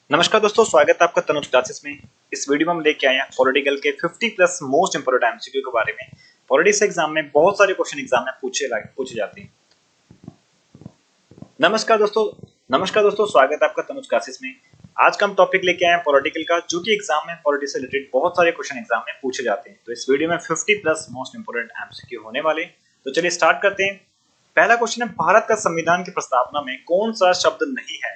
नमस्कार दोस्तों, स्वागत है आपका तनुज क्लासेस में। इस वीडियो में हम लेके आए हैं पॉलिटिकल के 50 प्लस मोस्ट इंपोर्टेंट एमसीक्यू के बारे में। पॉलिटिक्स एग्जाम में बहुत सारे क्वेश्चन एग्जाम में पूछे जाते हैं। नमस्कार दोस्तों, स्वागत है आपका तनुज क्लासेस में। आज का हम टॉपिक लेके आए हैं पॉलिटिकल का, जो कि एग्जाम में पॉलिटिक्स से रिलेटेड बहुत सारे क्वेश्चन एग्जाम में पूछे जाते हैं। तो इस वीडियो में 50 प्लस मोस्ट इंपोर्टेंट एमसीक्यू होने वाले। तो चलिए स्टार्ट करते हैं। पहला क्वेश्चन है, भारत का संविधान की प्रस्तावना में कौन सा शब्द नहीं है?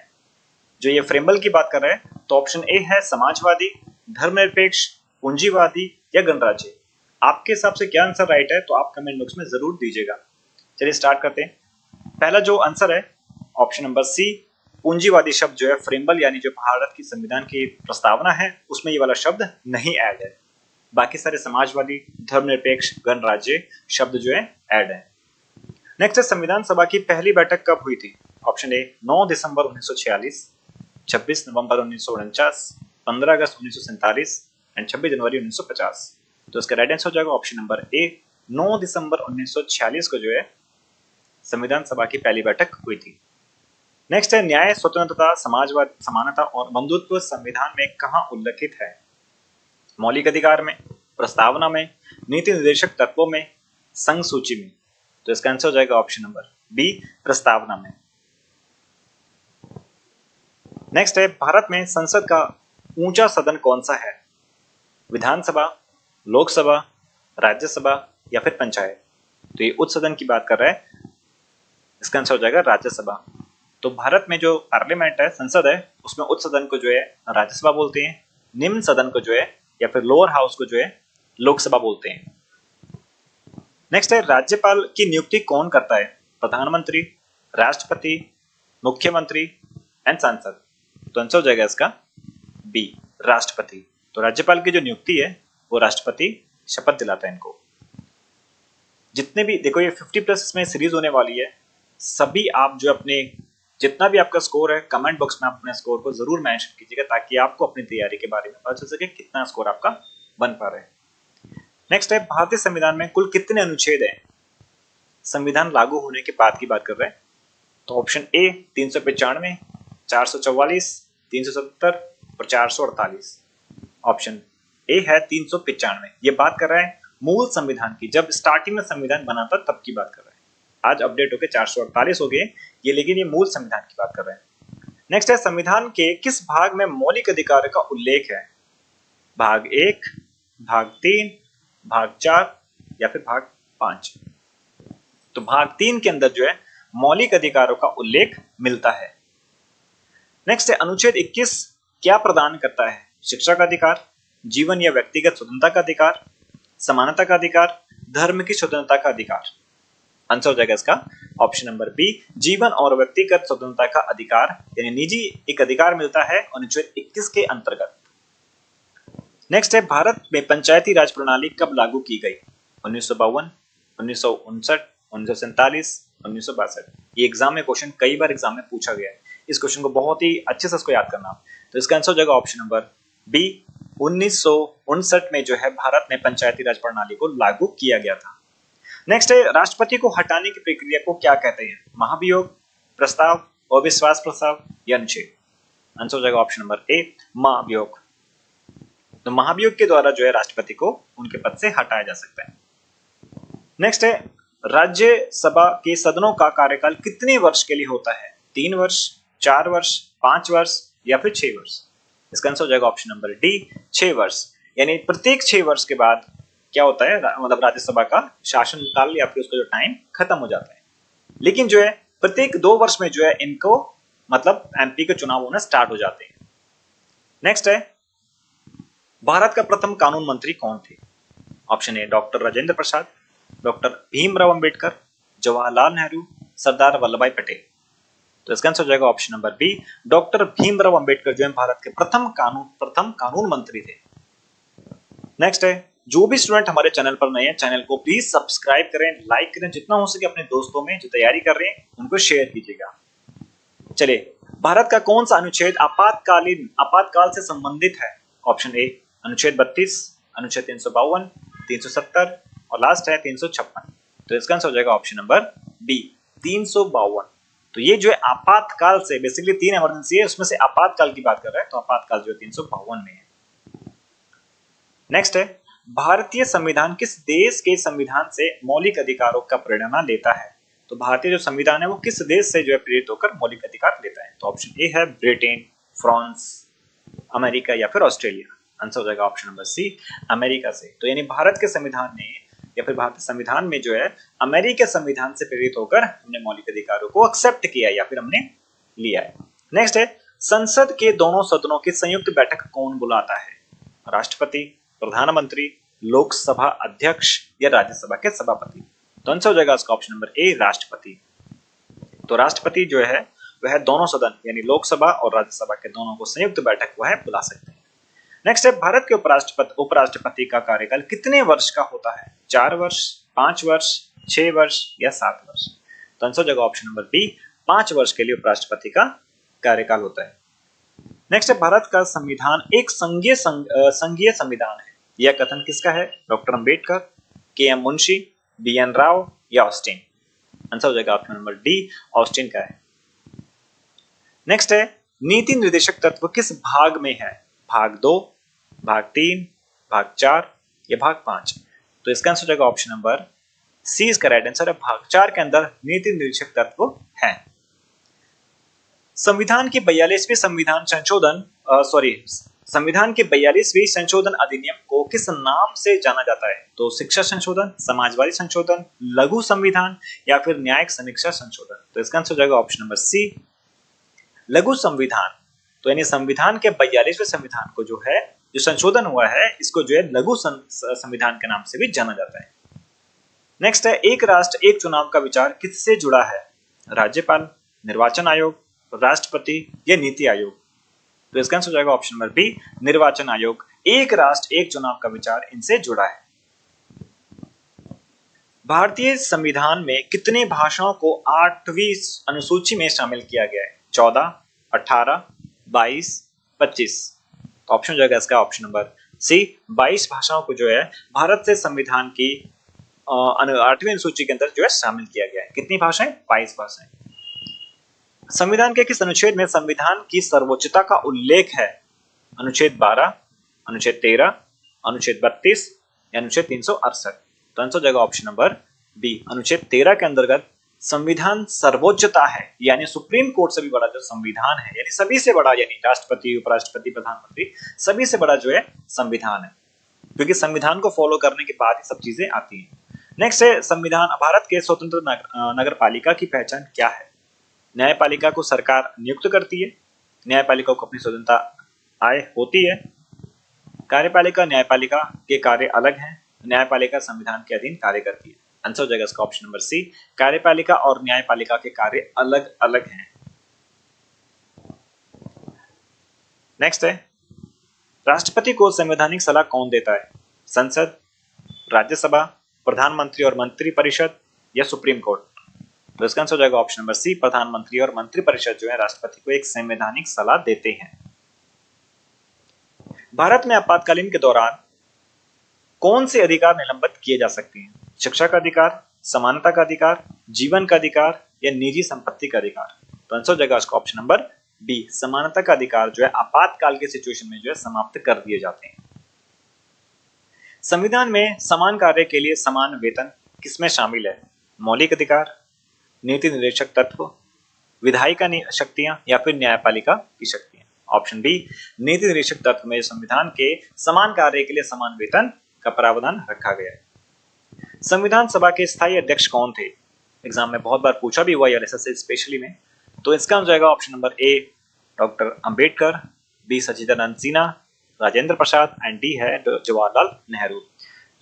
जो ये फ्रेमबल की बात कर रहे हैं, तो ऑप्शन ए है समाजवादी, धर्मनिरपेक्ष, पूंजीवादी या गणराज्य। आपके हिसाब से क्या आंसर राइट है, तो आप कमेंट बॉक्स में जरूर दीजिएगा। चलिए स्टार्ट करते हैं। पहला जो आंसर है ऑप्शन नंबर सी, पूंजीवादी शब्द जो है फ्रेमबल यानी जो भारत की संविधान की प्रस्तावना है उसमें ये वाला शब्द नहीं ऐड है। बाकी सारे समाजवादी, धर्मनिरपेक्ष, गणराज्य शब्द जो है ऐड है। नेक्स्ट है, संविधान सभा की पहली बैठक कब हुई थी? Option A 9 December 1946, 26 November 1949, 15 August 1947 and 26 जनवरी 1950। तो इसका राइट आंसर हो जाएगा ऑप्शन नंबर ए, 9 दिसंबर 1946 को जो है संविधान सभा की पहली बैठक हुई थी। नेक्स्ट है, न्याय, स्वतंत्रता, समाजवाद, समानता और बंधुत्व संविधान में कहां उल्लेखित है? मौलिक अधिकार में, प्रस्तावना में, नीति निर्देशक तत्वों में, संघ सूची में। तो इसका आंसर हो जाएगा ऑप्शन नंबर बी, प्रस्तावना में। नेक्स्ट है, भारत में संसद का ऊंचा सदन कौन सा है? विधानसभा, लोकसभा, राज्यसभा या फिर पंचायत? तो ये उच्च सदन की बात कर रहा है, इसका आंसर हो जाएगा राज्यसभा। तो भारत में जो पार्लियामेंट है, संसद है, उसमें उच्च सदन को जो है राज्यसभा बोलते हैं, निम्न सदन को जो है या फिर लोअर हाउस को जो है लोकसभा बोलते हैं। नेक्स्ट है, राज्यपाल की नियुक्ति कौन करता है? प्रधानमंत्री, राष्ट्रपति, मुख्यमंत्री एंड सांसद। तो आंसर हो जाएगा इसका बी, राष्ट्रपति। तो राज्यपाल की जो नियुक्ति है वो राष्ट्रपति शपथ दिलाता है इनको। जितने भी देखो, ये 50 प्लस इसमें सीरीज होने वाली है। सभी आप जो अपने जितना भी आपका स्कोर है, कमेंट बॉक्स में आप अपने स्कोर को जरूर मेंशन कीजिएगा, ताकि आपको अपनी तैयारी के बारे में पता चल सके कितना स्कोर आपका बन पा रहा है। नेक्स्ट है, भारतीय संविधान में कुल कितने अनुच्छेद हैं? संविधान लागू होने के बाद की बात कर रहे हैं। तो ऑप्शन ए 395, 444, 370 और 448। ऑप्शन ए है 395। ये बात कर रहा है मूल संविधान की, जब स्टार्टिंग में संविधान बना था तब की बात कर रहा है। आज अपडेट होके 448 हो गए ये, लेकिन ये मूल संविधान की बात कर रहे हैं। नेक्स्ट है, संविधान के किस भाग में मौलिक अधिकार का उल्लेख है? भाग 1, भाग 3, भाग 4 या फिर भाग 5? तो भाग 3 के अंदर जो है मौलिक अधिकारों का उल्लेख मिलता है। नेक्स्ट है, अनुच्छेद 21 क्या प्रदान करता है? शिक्षा का अधिकार, जीवन या व्यक्तिगत स्वतंत्रता का अधिकार, समानता का अधिकार, धर्म की स्वतंत्रता का अधिकार। आंसर हो जाएगा इसका ऑप्शन नंबर बी, जीवन और व्यक्तिगत स्वतंत्रता का अधिकार, यानी निजी एक अधिकार मिलता है अनुच्छेद 21 के अंतर्गत। नेक्स्ट है, भारत में पंचायती राज प्रणाली कब लागू की गई? 1952, 1959, 1947, 1962। ये एग्जाम में क्वेश्चन कई बार एग्जाम में पूछा गया है। इस क्वेश्चन को बहुत ही अच्छे से इसको याद करना। तो इसका आंसर हो जाएगा ऑप्शन नंबर बी, 1959 में जो है भारत में पंचायती राज प्रणाली को लागू किया गया था। नेक्स्ट है, राष्ट्रपति को हटाने की प्रक्रिया को क्या कहते हैं? महाभियोग, प्रस्ताव, अविश्वास प्रस्ताव या अनुच्छेद? आंसर हो जाएगा ऑप्शन नंबर ए, महाभियोग। तो महाभियोग के द्वारा जो है राष्ट्रपति को उनके पद से हटाया जा सकता है। नेक्स्ट है, राज्यसभा के सदनों का कार्यकाल कितने वर्ष के लिए होता है? 3 वर्ष, 4 वर्ष, 5 वर्ष या फिर 6 वर्ष? इसका आंसर हो जाएगा ऑप्शन नंबर डी, 6 वर्ष। यानी प्रत्येक 6 वर्ष के बाद क्या होता है, मतलब राज्यसभा का शासन काल या फिर उसका जो टाइम खत्म हो जाता है। लेकिन जो है प्रत्येक 2 वर्ष में जो है इनको मतलब एमपी के चुनाव होना स्टार्ट हो जाते हैं। नेक्स्ट है, भारत का प्रथम कानून मंत्री कौन थे? Option A doctor Rajendra Prasad, doctor Bhimrao Ambedkar, Jawaharlal Nehru, Sardar Vallabh bhai Patel. तो इसका आंसर हो जाएगा option number B, doctor Bhimrao Ambedkar जो है भारत के प्रथम कानून मंत्री थे। नेक्स्ट है, जो भी स्टूडेंट हमारे चैनल पर नए हैं, चैनल को प्लीज सब्सक्राइब करें, लाइक करें, जितना हो सके अपने दोस्तों में जो तैयारी कर रहे हैं उनको शेयर कीजिएगा। चलिए, भारत का कौन सा अनुच्छेद आपातकाल से संबंधित है? ऑप्शन ए अनुच्छेद 32, अनुच्छेद 352, 370 और लास्ट है 356। तो इसका आंसर हो जाएगा ऑप्शन नंबर बी, 352। तो ये जो है आपातकाल से, बेसिकली 3 इमरजेंसी है, उसमें से आपातकाल की बात कर रहे हैं, तो आपातकाल जो है 352 में है। नेक्स्ट है, भारतीय संविधान किस देश के संविधान से मौलिक अधिकारों का प्रेरणा लेता है? तो भारतीय जो संविधान है वो किस देश से जो है प्रेरित होकर मौलिक अधिकार लेता है? तो ऑप्शन ए है ब्रिटेन, फ्रांस, अमेरिका या फिर ऑस्ट्रेलिया। आंसर हो जाएगा ऑप्शन नंबर सी, अमेरिका से। तो यानी भारत के संविधान ने या फिर भारतीय संविधान में जो है अमेरिकी संविधान से प्रेरित होकर हमने मौलिक अधिकारों को एक्सेप्ट किया या फिर हमने लिया है। नेक्स्ट है, संसद के दोनों सदनों की संयुक्त बैठक कौन बुलाता है? राष्ट्रपति, प्रधानमंत्री, लोकसभा अध्यक्ष या राज्यसभा के सभापति? तो आंसर हो जाएगा इसका ऑप्शन नंबर ए, राष्ट्रपति। तो राष्ट्रपति जो है वह दोनों सदन यानी लोकसभा और राज्यसभा के दोनों को संयुक्त बैठक वह बुला सकते हैं। नेक्स्ट है, भारत के उपराष्ट्रपति का कार्यकाल कितने वर्ष का होता है? 4 वर्ष, 5 वर्ष, 6 वर्ष या 7 वर्ष? तो आंसर हो जाएगा ऑप्शन नंबर बी, 5 वर्ष के लिए उपराष्ट्रपति का कार्यकाल होता है। नेक्स्ट है, भारत का संविधान एक संघीय संविधान है, यह कथन किसका है? Doctor Ambedkar, K M Munshi, B N Rau या ऑस्टिन? आंसर हो जाएगा ऑप्शन नंबर डी, ऑस्टिन का है। नेक्स्ट है, नीति निर्देशक तत्व किस भाग में है? भाग 2, भाग 3, भाग 4 या भाग 5? तो इसका आंसर हो जाएगा ऑप्शन नंबर सी, इसका राइट आंसर है। भाग 4 के अंदर नीति निर्देशक तत्व है। संविधान की 42वीं संविधान के 42वीं संशोधन अधिनियम को किस नाम से जाना जाता है? तो शिक्षा संशोधन, समाजवादी संशोधन, लघु संविधान या फिर न्यायिक समीक्षा संशोधन? तो इसका आंसर हो जाएगा ऑप्शन नंबर सी, लघु संविधान। तो यानी संविधान के 42वें संविधान को जो है जो संशोधन हुआ है इसको जो है लघु संविधान के नाम से भी जाना जाता है। नेक्स्ट है, एक राष्ट्र एक चुनाव का विचार किससे जुड़ा है? राज्यपाल, निर्वाचन आयोग, राष्ट्रपति या नीति आयोग? तो इसका आंसर हो जाएगा ऑप्शन नंबर बी, निर्वाचन आयोग। एक राष्ट्र एक चुनाव का विचार इनसे जुड़ा है। भारतीय संविधान में कितने भाषाओं को 8वीं अनुसूची में शामिल किया गया है? 14, 18, 22, 25? तो ऑप्शन हो जाएगा इसका ऑप्शन नंबर सी, 22 भाषाओं को जो है भारत से संविधान की 8वीं अनुसूची के अंदर जो है शामिल किया गया है। कितनी भाषाएं? 22 भाषाएं। संविधान के किस अनुच्छेद में संविधान की सर्वोच्चता का उल्लेख है? अनुच्छेद 12, अनुच्छेद 13, अनुच्छेद 32 या अनुच्छेद 368? तो आंसर हो जाएगा ऑप्शन नंबर बी, अनुच्छेद 13 के अंतर्गत संविधान सर्वोच्चता है, यानी सुप्रीम कोर्ट से भी बड़ा जो संविधान है, यानी सभी से बड़ा, यानी राष्ट्रपति, उपराष्ट्रपति, प्रधानमंत्री सभी से बड़ा जो है संविधान है, क्योंकि संविधान को फॉलो करने के बाद ही सब चीजें आती हैं। नेक्स्ट है, संविधान भारत के स्वतंत्र नगर पालिका की पहचान क्या है? न्यायपालिका को सरकार नियुक्त करती है, न्यायपालिका को अपनी स्वतंत्रता आय होती है, कार्यपालिका न्यायपालिका के कार्य अलग हैं, न्यायपालिका संविधान के अधीन कार्य करती है? आंसर हो जाएगा इसका ऑप्शन नंबर सी, कार्यपालिका और न्यायपालिका के कार्य अलग अलग हैं। नेक्स्ट है, राष्ट्रपति को संवैधानिक सलाह कौन देता है? संसद, राज्यसभा, प्रधानमंत्री और मंत्रिपरिषद या सुप्रीम कोर्ट? तो इसका आंसर हो जाएगा ऑप्शन नंबर सी, प्रधानमंत्री और मंत्रिपरिषद जो है राष्ट्रपति को एक संवैधानिक सलाह देते हैं। भारत में आपातकालीन के दौरान कौन से अधिकार निलंबित किए जा सकते हैं? शिक्षा का अधिकार, समानता का अधिकार, जीवन का अधिकार या निजी संपत्ति का अधिकार? तो आंसर हो जाएगा इसका ऑप्शन नंबर बी, समानता का अधिकार जो है आपातकाल के सिचुएशन में जो है समाप्त कर दिए जाते हैं। संविधान में समान कार्य के लिए समान वेतन किसमें शामिल है? मौलिक अधिकार, नीति निर्देशक तत्व, विधायिका शक्तियां या फिर न्यायपालिका की शक्तियां? ऑप्शन बी, नीति निर्देशक तत्व में संविधान के समान कार्य के लिए समान वेतन का प्रावधान रखा गया है। संविधान सभा के स्थायी अध्यक्ष कौन थे? एग्जाम में बहुत बार पूछा भी हुआ है एसएससी स्पेशली में। तो इसका हो जाएगा option number A, doctor Ambedkar, B Sachchidananda Sinha, Rajendra Prasad and D है जवाहरलाल नेहरू।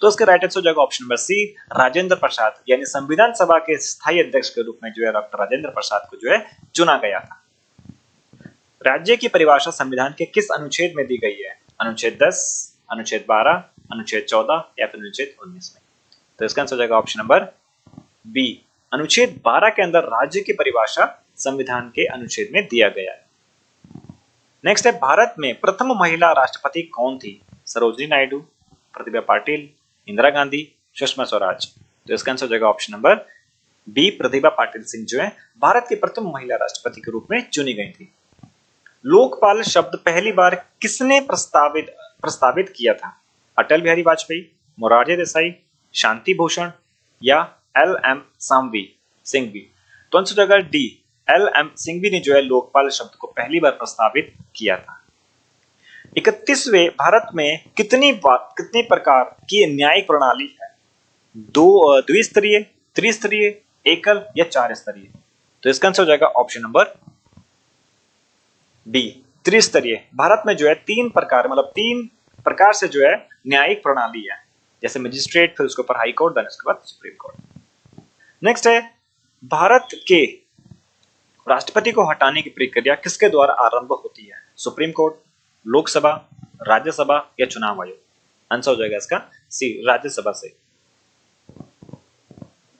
तो इसका राइट आंसर हो जाएगा option number C, Rajendra Prasad, यानी संविधान सभा के स्थायी अध्यक्ष के रूप में जो है डॉक्टर राजेंद्र प्रसाद को जो है चुना गया था। राज्य की परिभाषा संविधान के किस अनुच्छेद में दी गई है? अनुच्छेद 10, अनुच्छेद 12, अनुच्छेद 14 या फिर अनुच्छेद 19 में? तो इसका आंसर हो जाएगा ऑप्शन नंबर बी, अनुच्छेद 12 के अंदर राज्य की परिभाषा संविधान के अनुच्छेद में दिया गया है। नेक्स्ट है, भारत में प्रथम महिला राष्ट्रपति कौन थी? सरोजिनी नायडू, प्रतिभा पाटिल, इंदिरा गांधी, सुषमा स्वराज? तो इसका आंसर हो जाएगा option number B Pratibha Patil Singh जो है भारत की प्रथम महिला राष्ट्रपति के रूप में चुनी गई थी। लोकपाल शब्द पहली बार किसने प्रस्तावित प्रस्तावित किया था? अटल बिहारी वाजपेयी, मोरारजी देसाई, शांति भूषण या एल एम सिंघवी। तो आंसर हो जाएगा डी, एल एम सिंघवी ने जो है लोकपाल शब्द को पहली बार प्रस्तावित किया था। 31वें भारत में कितनी प्रकार की न्यायिक प्रणाली है? द्विस्तरीय, त्रिस्तरीय, एकल या 4 स्तरीय? तो इसका आंसर हो जाएगा ऑप्शन नंबर बी, त्रिस्तरीय। भारत में जो है 3 प्रकार, मतलब 3 प्रकार से जो है न्यायिक प्रणाली है, जैसे मजिस्ट्रेट, फिर उसके ऊपर हाई कोर्ट, देन उसके बाद सुप्रीम कोर्ट। नेक्स्ट है, भारत के राष्ट्रपति को हटाने की प्रक्रिया किसके द्वारा आरंभ होती है? सुप्रीम कोर्ट, लोकसभा, राज्यसभा या चुनाव आयोग? आंसर हो जाएगा इसका सी, राज्यसभा से।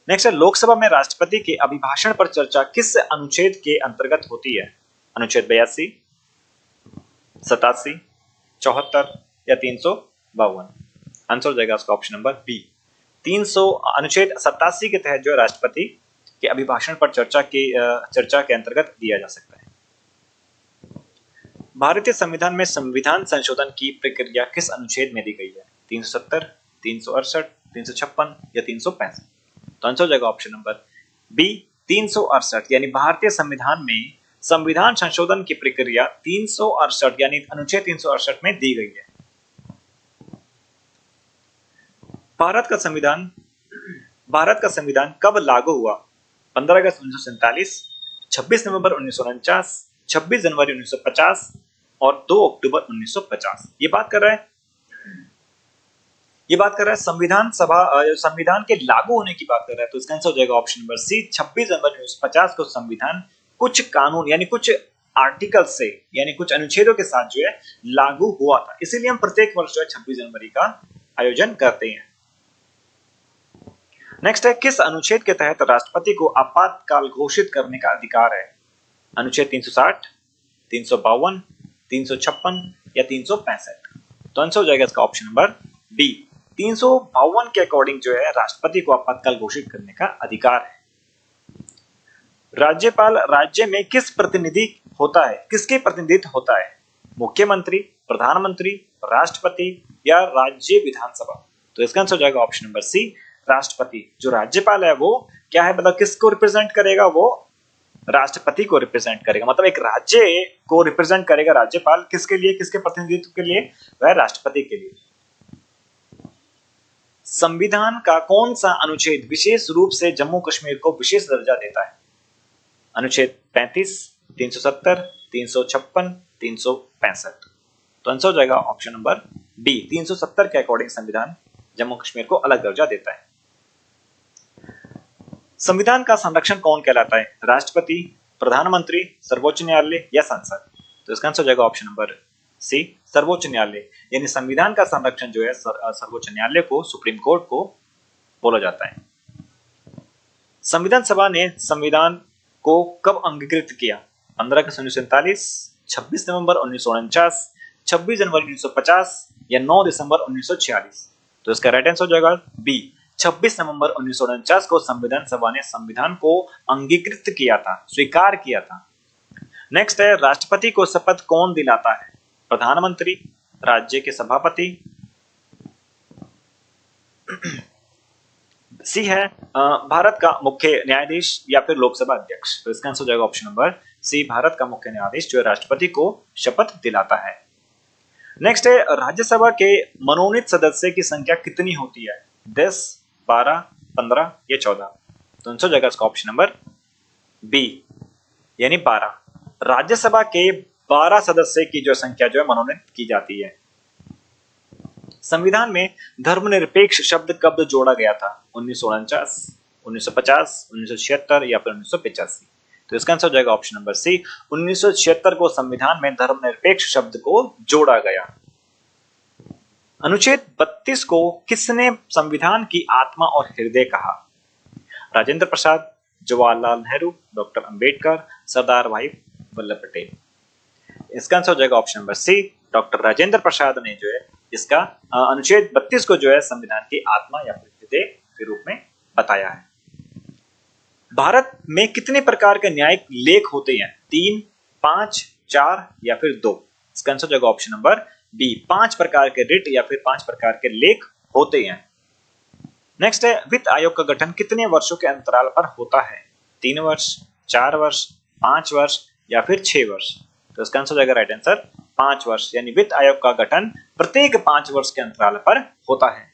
नेक्स्ट है, लोकसभा में राष्ट्रपति के अभिभाषण पर चर्चा किस अनुच्छेद के अंतर्गत होती है? अनुच्छेद 82, 87, 74 या 352? आंसर हो जाएगा इसका ऑप्शन नंबर बी, 300 अनुच्छेद 87 के तहत जो राष्ट्रपति के अभिभाषण पर चर्चा के अंतर्गत दिया जा सकता है। भारतीय संविधान में संविधान संशोधन की प्रक्रिया किस अनुच्छेद में दी गई है? 370, 368, 356 या 365? तो आंसर हो जाएगा ऑप्शन नंबर बी, 368। यानी भारतीय संविधान में संविधान संशोधन की प्रक्रिया 368 यानी अनुच्छेद 368 में दी गई है। भारत का संविधान कब लागू हुआ? 15 अगस्त 1947, 26 नवंबर 1949, 26 जनवरी 1950 और 2 अक्टूबर 1950। ये बात कर रहा है संविधान के लागू होने की बात कर रहा है। तो इसका आंसर हो जाएगा ऑप्शन नंबर सी, 26 जनवरी 1950 को संविधान कुछ कानून यानी कुछ आर्टिकल से यानी कुछ अनुच्छेदों के साथ जो है लागू हुआ था। इसीलिए हम प्रत्येक वर्ष जो है 26 जनवरी का आयोजन करते हैं। नेक्स्ट है, किस अनुच्छेद के तहत राष्ट्रपति को आपातकाल घोषित करने का अधिकार है? अनुच्छेद 360, 352, 356 या 365? तो आंसर हो जाएगा इसका ऑप्शन नंबर बी, 352 के अकॉर्डिंग जो है राष्ट्रपति को आपातकाल घोषित करने का अधिकार है। राज्यपाल राज्य में किसके प्रतिनिधित्व होता है? मुख्यमंत्री, प्रधानमंत्री, राष्ट्रपति या राज्य विधानसभा? तो इसका आंसर हो जाएगा ऑप्शन नंबर सी, राष्ट्रपति। जो राज्यपाल है वो क्या है, मतलब किसको रिप्रेजेंट करेगा? वो राष्ट्रपति को रिप्रेजेंट करेगा, मतलब एक राज्य को रिप्रेजेंट करेगा राज्यपाल। किसके लिए, किसके प्रतिनिधित्व के लिए? वह राष्ट्रपति के लिए। संविधान का कौन सा अनुच्छेद विशेष रूप से जम्मू कश्मीर को विशेष दर्जा देता है? अनुच्छेद 35, 370, 356, 365? तो आंसर हो जाएगा ऑप्शन नंबर बी, 370 के अकॉर्डिंग संविधान जम्मू कश्मीर को अलग दर्जा देता है। संविधान का संरक्षण कौन कहलाता है? राष्ट्रपति, प्रधानमंत्री, सर्वोच्च न्यायालय या संसद? तो इसका आंसर हो जाएगा ऑप्शन नंबर सी, सर्वोच्च न्यायालय। यानी संविधान का संरक्षण जो है सर्वोच्च न्यायालय को, सुप्रीम कोर्ट को बोला जाता है। संविधान सभा ने संविधान को कब अंगीकृत किया? 15 अगस्त 1947, 26 नवंबर 1949, 26 जनवरी 1950 या 9 दिसंबर 1946? तो इसका राइट आंसर हो जाएगा बी, 26 नवंबर 1949 को संविधान सभा ने संविधान को अंगीकृत किया था, स्वीकार किया था। नेक्स्ट है, राष्ट्रपति को शपथ कौन दिलाता है? प्रधानमंत्री, राज्य के सभापति, सी है भारत का मुख्य न्यायाधीश या फिर लोकसभा अध्यक्ष? तो इसका आंसर हो जाएगा ऑप्शन नंबर सी, भारत का मुख्य न्यायाधीश जो है राष्ट्रपति को शपथ दिलाता है। नेक्स्ट है, राज्यसभा के मनोनीत सदस्य की संख्या कितनी होती है? 10, 12, 15 या 14? तो आंसर हो जाएगा इसका ऑप्शन नंबर बी, यानी 12। राज्यसभा के 12 सदस्य की जो संख्या जो है मनोनीत की जाती है। संविधान में धर्मनिरपेक्ष शब्द कब जोड़ा गया था? 1949, 1950, 1976 या फिर 1985? तो इसका आंसर हो जाएगा ऑप्शन नंबर सी, 1976 को संविधान में धर्मनिरपेक्ष शब्द को जोड़ा गया। अनुच्छेद 32 को किसने संविधान की आत्मा और हृदय कहा? राजेंद्र प्रसाद, जवाहरलाल नेहरू, डॉक्टर अंबेडकर, सरदार भाई वल्लभ पटेल? इसका आंसर हो जाएगा option number C, doctor Rajendra Prasad ने जो है इसका अनुच्छेद 32 को जो है संविधान की आत्मा या हृदय के रूप में बताया है। भारत में कितने प्रकार के न्यायिक लेख होते हैं? 3, 5, 4 या फिर 2? इसका आंसर हो जाएगा ऑप्शन नंबर बी, 5 प्रकार के रिट या फिर 5 प्रकार के लेख होते हैं। नेक्स्ट है, वित्त आयोग का गठन कितने वर्षों के अंतराल पर होता है? 3 वर्ष, 4 वर्ष, 5 वर्ष या फिर 6 वर्ष? तो इसका आंसर हो जाएगा राइट आंसर 5 वर्ष, यानी वित्त आयोग का गठन प्रत्येक 5 वर्ष के अंतराल पर होता है।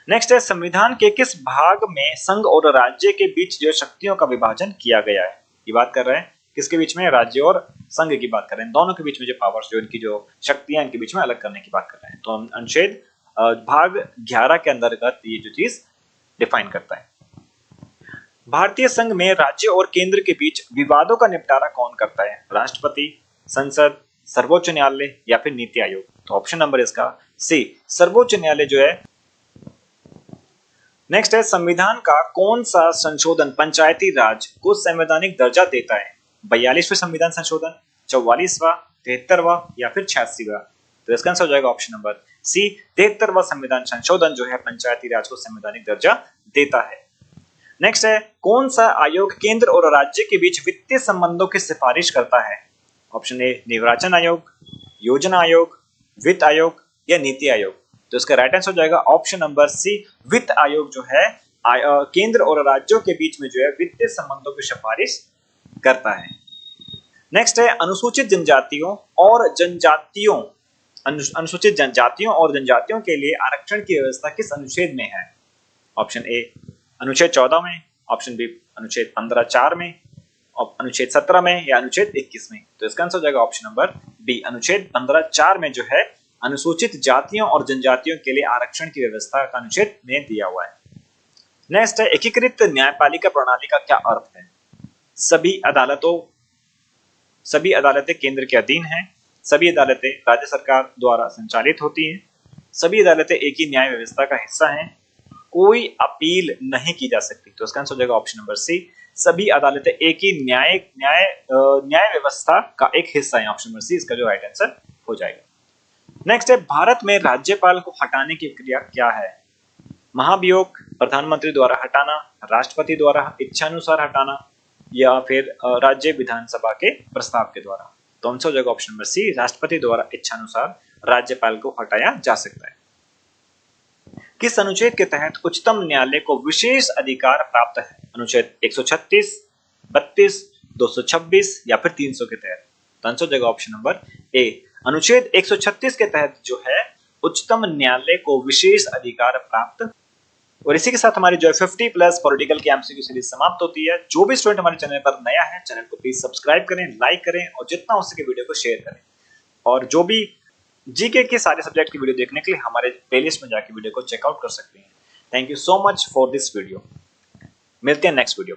नेक्स्ट है, संविधान के किस भाग में संघ और राज्य के बीच जो शक्तियों का विभाजन किया गया है? ये बात कर रहे हैं किसके बीच में? राज्य और संघ की बात कर रहे हैं, दोनों के बीच में जो पावर्स, जो इनकी जो शक्तियां इनके बीच में अलग करने की बात कर रहे हैं। तो हम अनुच्छेद भाग 11 के अंतर्गत ये जो चीज डिफाइन करता है। भारतीय संघ में राज्य और केंद्र के बीच विवादों का निपटारा कौन करता है? राष्ट्रपति, संसद, सर्वोच्च न्यायालय या फिर नीति आयोग? तो ऑप्शन नंबर इसका सी, सर्वोच्च न्यायालय जो है। नेक्स्ट है, संविधान का कौन सा संशोधन पंचायती राज को संवैधानिक दर्जा देता है? 42वें संविधान संशोधन, 44वां, 73वां या फिर 86वां? तो इसका आंसर हो जाएगा ऑप्शन नंबर सी, 73वां संविधान संशोधन जो है पंचायती राज को संवैधानिक दर्जा देता है। नेक्स्ट है, कौन सा आयोग केंद्र और राज्य के बीच वित्तीय संबंधों की सिफारिश करता है? ऑप्शन ए, निर्वाचन आयोग, योजना आयोग, वित्त आयोग या नीति आयोग? तो इसका राइट आंसर हो जाएगा ऑप्शन नंबर सी, वित्त आयोग जो है केंद्र और राज्यों के बीच में जो है वित्तीय संबंधों की सिफारिश करता है। नेक्स्ट है, अनुसूचित जनजातियों और जनजातियों के लिए आरक्षण की व्यवस्था किस अनुच्छेद में है? ऑप्शन ए, अनुच्छेद 14 में, ऑप्शन बी, अनुच्छेद 15(4) में, अनुच्छेद 17 में या अनुच्छेद 21 में? तो इसका आंसर हो जाएगा ऑप्शन नंबर बी, अनुच्छेद 15(4) में जो है अनुसूचित जातियों और जनजातियों के लिए आरक्षण की व्यवस्था का अनुच्छेद में दिया हुआ है। नेक्स्ट है, एकीकृत न्यायपालिका प्रणाली का क्या अर्थ है? सभी अदालतें केंद्र के अधीन हैं, सभी अदालतें राज्य सरकार द्वारा संचालित होती हैं, सभी अदालतें एक ही न्याय व्यवस्था का हिस्सा हैं, कोई अपील नहीं की जा सकती। तो इसका आंसर हो जाएगा ऑप्शन नंबर सी, सभी अदालतें एक ही न्याय व्यवस्था का एक हिस्सा है। ऑप्शन नंबर सी इसका जो राइट आंसर हो जाएगा। नेक्स्ट है, भारत में राज्यपाल को हटाने की प्रक्रिया क्या है? महाभियोग, प्रधानमंत्री द्वारा हटाना, राष्ट्रपति द्वारा इच्छानुसार हटाना या फिर राज्य विधानसभा के प्रस्ताव के द्वारा? तो आंसर हो जाएगा ऑप्शन नंबर सी, राष्ट्रपति द्वारा इच्छानुसार राज्यपाल को हटाया जा सकता है। किस अनुच्छेद के तहत उच्चतम न्यायालय को विशेष अधिकार प्राप्त है? अनुच्छेद 136, 32, 226 या फिर 300 के तहत? तो आंसर हो जाएगा ऑप्शन नंबर ए, अनुच्छेद 136 के तहत जो है उच्चतम न्यायालय को विशेष अधिकार प्राप्त। और इसी के साथ हमारी जो 50+ पॉलिटिकल की एमसीक्यू सीरीज समाप्त होती है। जो भी स्टूडेंट हमारे चैनल पर नया है, चैनल को प्लीज सब्सक्राइब करें, लाइक करें और जितना हो सके वीडियो को शेयर करें। और जो भी जीके के सारे सब्जेक्ट की वीडियो देखने के लिए हमारे प्लेलिस्ट में जाके वीडियो को चेकआउट कर सकते हैं। Thank you so much for this video. मिलते हैं नेक्स्ट वीडियो।